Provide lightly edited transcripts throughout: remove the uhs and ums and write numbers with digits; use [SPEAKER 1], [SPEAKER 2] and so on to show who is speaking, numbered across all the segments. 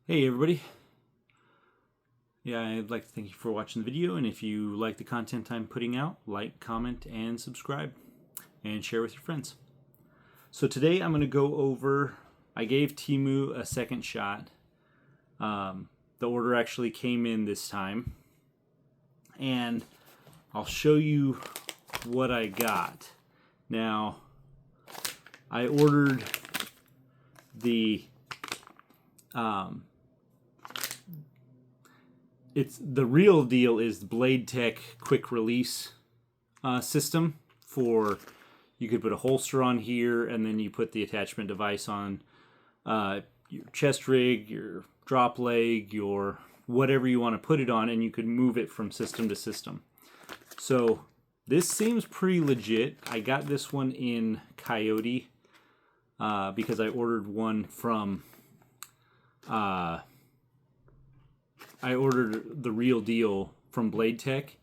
[SPEAKER 1] Hey everybody. I'd like to thank you for watching the video, and if you like the content I'm putting out, like, comment, and subscribe, and share with your friends. So today I'm going to go over, I gave Temu a second shot. The order actually came in this time, and I'll show you what I got. Now, I ordered the it's the real deal is the Blade Tech quick release system. For you could put a holster on here, and then you put the attachment device on your chest rig, your drop leg, your whatever you want to put it on, and you could move it from system to system. So this seems pretty legit. I got this one in Coyote because I ordered one from I ordered the real deal from Blade Tech,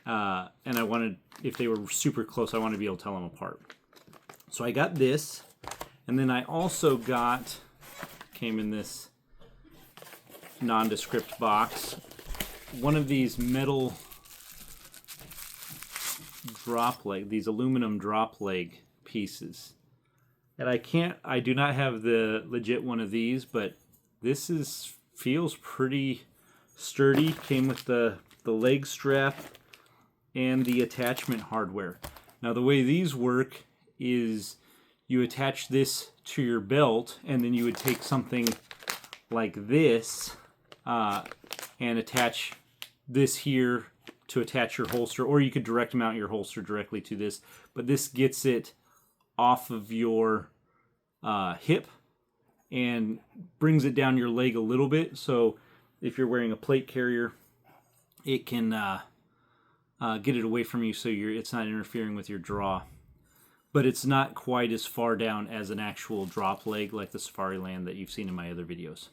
[SPEAKER 1] and I wanted, if they were super close, I wanted to be able to tell them apart. So I got this, and then I also came in this nondescript box, one of these metal drop leg, these aluminum drop leg pieces. And I do not have the legit one of these, but this feels pretty sturdy. Came with the leg strap and the attachment hardware. Now the way these work is you attach this to your belt, and then you would take something like this and attach this here to attach your holster, or you could direct mount your holster directly to this, but this gets it off of your hip and brings it down your leg a little bit. So if you're wearing a plate carrier, it can get it away from you, so it's not interfering with your draw. But it's not quite as far down as an actual drop leg like the Safariland that you've seen in my other videos.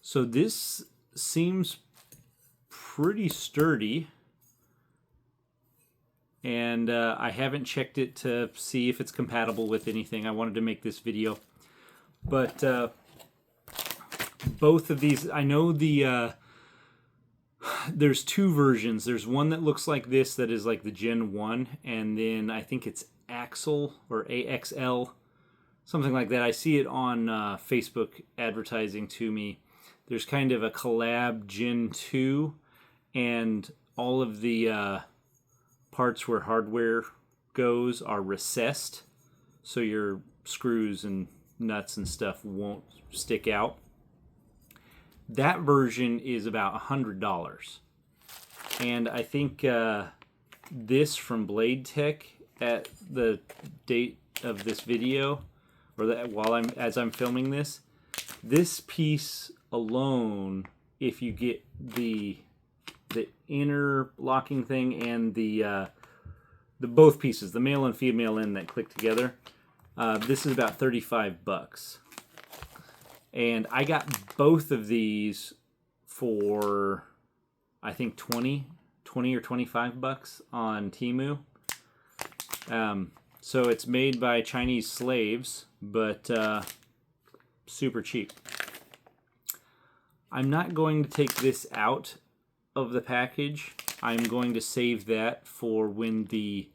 [SPEAKER 1] So this seems pretty sturdy, and I haven't checked it to see if it's compatible with anything. I wanted to make this video, but both of these, I know there's two versions. There's one that looks like this, that is like the Gen 1, and then I think it's Axel or AXL, something like that. I see it on Facebook advertising to me. There's kind of a collab Gen 2, and all of the parts where hardware goes are recessed, so your screws and nuts and stuff won't stick out. That version is about $100, and I think this from Blade Tech at the date of this video, or that as I'm filming this piece alone, if you get the inner locking thing and the both pieces, the male and female end that click together, this is about $35. And I got both of these for, I think, 20 or $25 on Temu. So it's made by Chinese slaves, but super cheap. I'm not going to take this out of the package. I'm going to save that for when the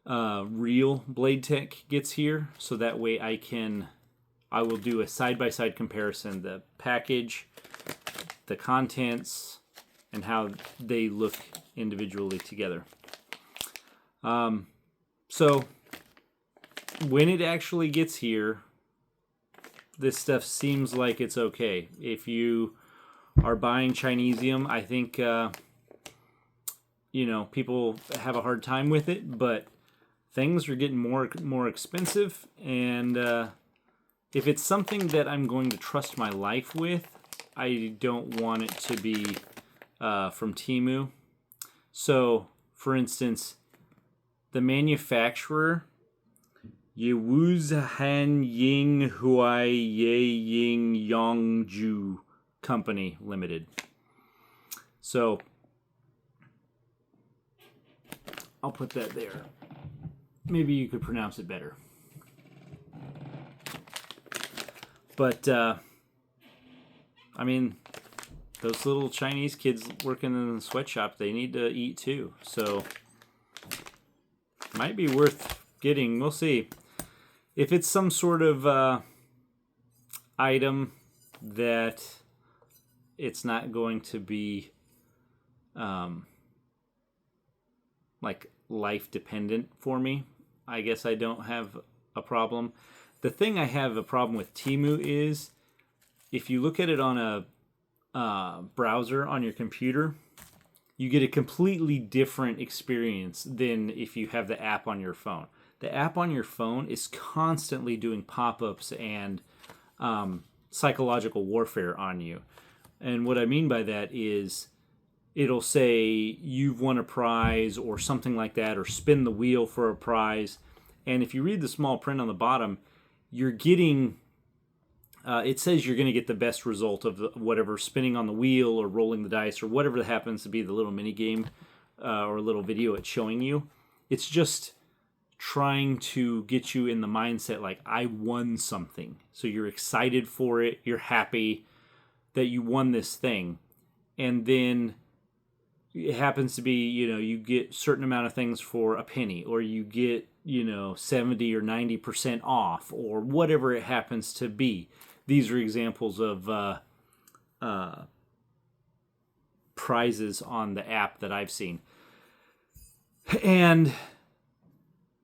[SPEAKER 1] real Blade Tech gets here, so that way I will do a side-by-side comparison, the package, the contents, and how they look individually together. So when it actually gets here, this stuff seems like it's okay. If you are buying Chinesium, I think people have a hard time with it, but things are getting more expensive, and if it's something that I'm going to trust my life with, I don't want it to be from Temu. So, for instance, the manufacturer, Yewuzhan Ying Huai Ye Ying Yongju Company Limited. So, I'll put that there. Maybe you could pronounce it better. But I mean, those little Chinese kids working in the sweatshop, they need to eat too. So, might be worth getting. We'll see. If it's some sort of item that it's not going to be like life dependent for me, I guess I don't have a problem. The thing I have a problem with Temu is if you look at it on a browser on your computer, you get a completely different experience than if you have the app on your phone. The app on your phone is constantly doing pop-ups and psychological warfare on you. And what I mean by that is it'll say you've won a prize or something like that, or spin the wheel for a prize. And if you read the small print on the bottom, you're getting, it says you're going to get the best result of whatever, spinning on the wheel or rolling the dice or whatever happens to be the little mini game or little video it's showing you. It's just trying to get you in the mindset like, I won something. So you're excited for it. You're happy that you won this thing. And then it happens to be, you get a certain amount of things for a penny, or you get, 70 or 90% off, or whatever it happens to be. These are examples of prizes on the app that I've seen. And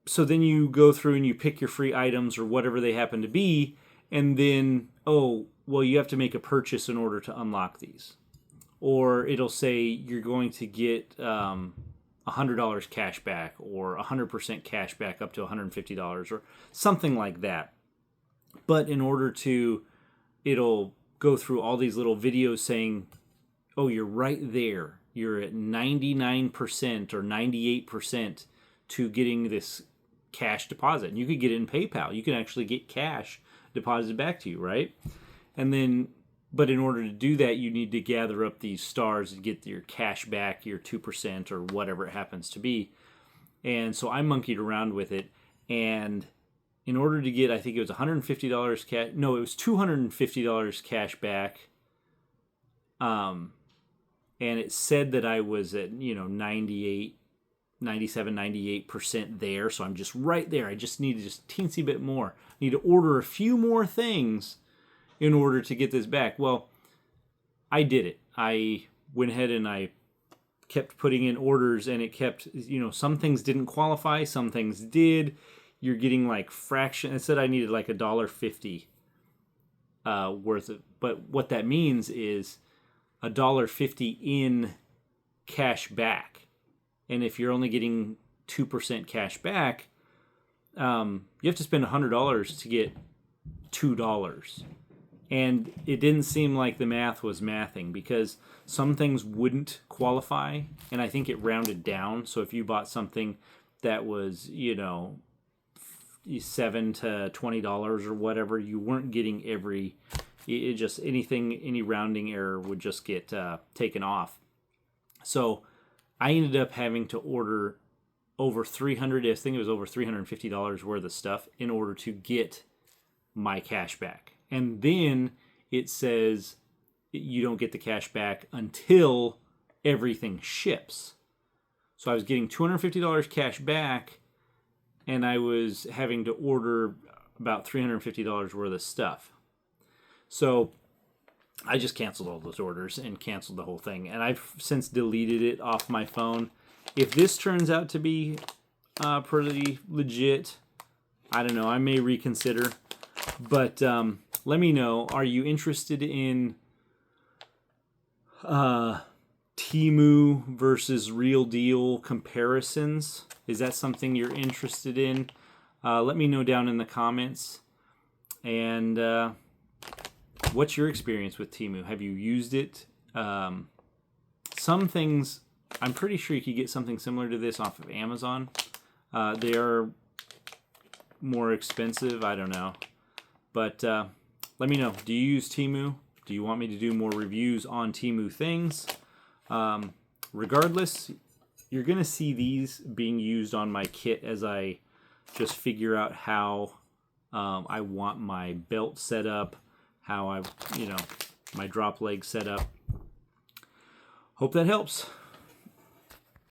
[SPEAKER 1] so then you go through and you pick your free items or whatever they happen to be, and then, you have to make a purchase in order to unlock these. Or it'll say you're going to get $100 cash back, or 100% cash back up to $150, or something like that. But in order to, it'll go through all these little videos saying, you're right there. You're at 99% or 98% to getting this cash deposit. And you could get it in PayPal. You can actually get cash deposited back to you, right? And then, but in order to do that, you need to gather up these stars and get your cash back, your 2% or whatever it happens to be. And so I monkeyed around with it. And in order to get, I think it was $150 cash. No, it was $250 cash back. And it said that I was at, 97, 98% there. So I'm just right there. I just need just teensy bit more. I need to order a few more things in order to get this back. Well, I did it. I went ahead and I kept putting in orders, and it kept, some things didn't qualify, some things did. You're getting like fraction. It said I needed like $1.50 worth of, but what that means is $1.50 in cash back. And if you're only getting 2% cash back, you have to spend $100 to get $2. And it didn't seem like the math was mathing, because some things wouldn't qualify, and I think it rounded down. So if you bought something that was, $7 to $20 or whatever, you weren't getting any rounding error would just get taken off. So I ended up having to order over $350 worth of stuff in order to get my cash back. And then it says you don't get the cash back until everything ships. So I was getting $250 cash back, and I was having to order about $350 worth of stuff. So I just canceled all those orders and canceled the whole thing. And I've since deleted it off my phone. If this turns out to be pretty legit, I don't know. I may reconsider. But let me know. Are you interested in Temu versus Real Deal comparisons? Is that something you're interested in? Let me know down in the comments. And what's your experience with Temu? Have you used it? Some things, I'm pretty sure you could get something similar to this off of Amazon. They are more expensive. I don't know. But let me know. Do you use Temu? Do you want me to do more reviews on Temu things? Regardless, you're going to see these being used on my kit as I just figure out how I want my belt set up, how I, my drop leg setup. Hope that helps.